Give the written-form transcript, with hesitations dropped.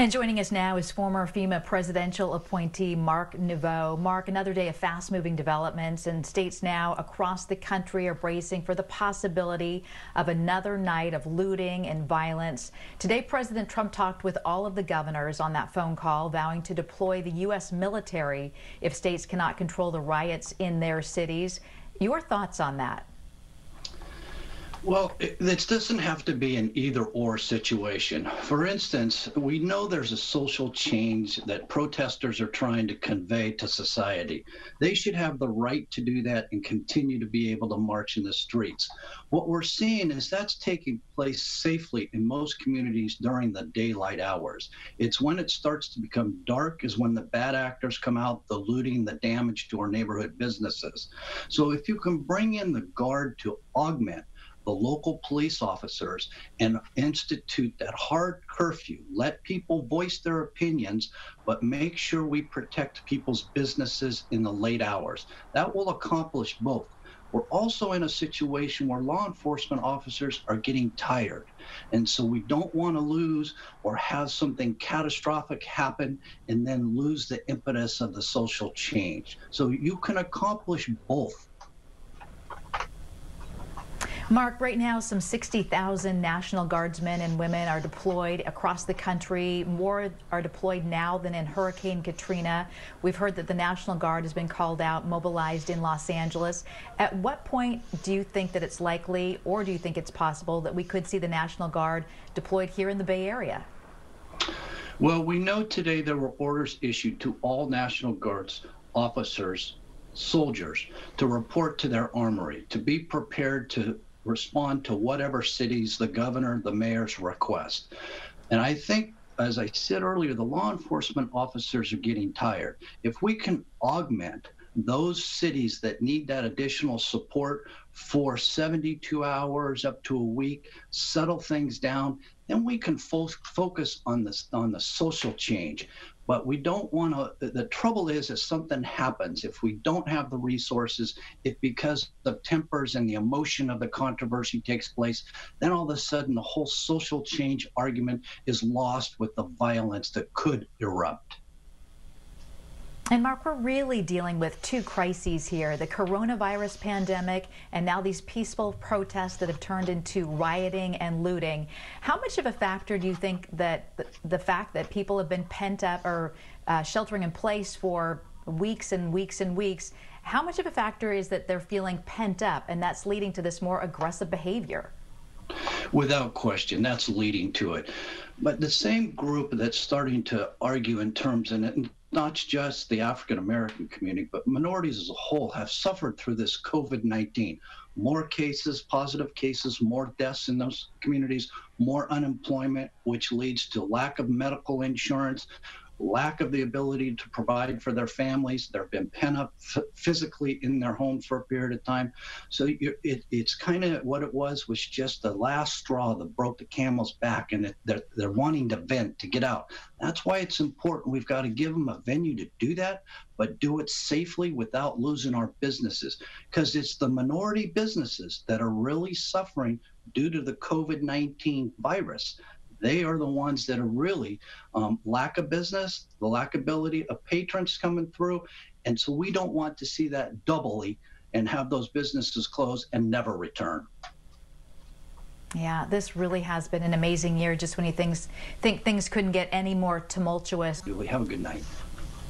And joining us now is former FEMA presidential appointee Mark Nouveau. Mark, another day of fast-moving developments, and states now across the country are bracing for the possibility of another night of looting and violence. Today, President Trump talked with all of the governors on that phone call, vowing to deploy the U.S. military if states cannot control the riots in their cities. Your thoughts on that? Well, this doesn't have to be an either-or situation. For instance, we know there's a social change that protesters are trying to convey to society. They should have the right to do that and continue to be able to march in the streets. What we're seeing is that's taking place safely in most communities during the daylight hours. It's when it starts to become dark is when the bad actors come out, the looting, the damage to our neighborhood businesses. So if you can bring in the Guard to augment the local police officers and institute that hard curfew, let people voice their opinions, but make sure we protect people's businesses in the late hours. That will accomplish both. We're also in a situation where law enforcement officers are getting tired. And so we don't want to lose or have something catastrophic happen and then lose the impetus of the social change. So you can accomplish both. Mark, right now some 60,000 National Guardsmen and women are deployed across the country. More are deployed now than in Hurricane Katrina. We've heard that the National Guard has been called out, mobilized in Los Angeles. At what point do you think that it's likely, or do you think it's possible, that we could see the National Guard deployed here in the Bay Area? Well, we know today there were orders issued to all National Guard's officers, soldiers, to report to their armory, to be prepared to respond to whatever cities the governor, the mayors request. And I think, as I said earlier, the law enforcement officers are getting tired. If we can augment those cities that need that additional support for 72 hours up to a week, settle things down, then we can focus on the social change. But we don't want to, the trouble is if something happens, if we don't have the resources, if because the tempers and the emotion of the controversy takes place, then all of a sudden the whole social change argument is lost with the violence that could erupt. And Mark, we're really dealing with two crises here, the coronavirus pandemic and now these peaceful protests that have turned into rioting and looting. How much of a factor do you think that the fact that people have been pent up or sheltering in place for weeks and weeks and weeks, how much of a factor is that they're feeling pent up and that's leading to this more aggressive behavior? Without question, that's leading to it. But the same group that's starting to argue in terms, and not just the African American community, but minorities as a whole have suffered through this COVID-19. More cases, positive cases, more deaths in those communities, more unemployment, which leads to lack of medical insurance, lack of the ability to provide for their families. They've been pent up physically in their homes for a period of time. So it's kind of what it was just the last straw that broke the camel's back, and they're wanting to vent, to get out. That's why it's important. We've got to give them a venue to do that, but do it safely without losing our businesses, because it's the minority businesses that are really suffering due to the COVID-19 virus. They are the ones that are really lack of business, the lackability of patrons coming through. And so we don't want to see that doubly and have those businesses close and never return. Yeah, this really has been an amazing year, just when you think things couldn't get any more tumultuous. Have a good night.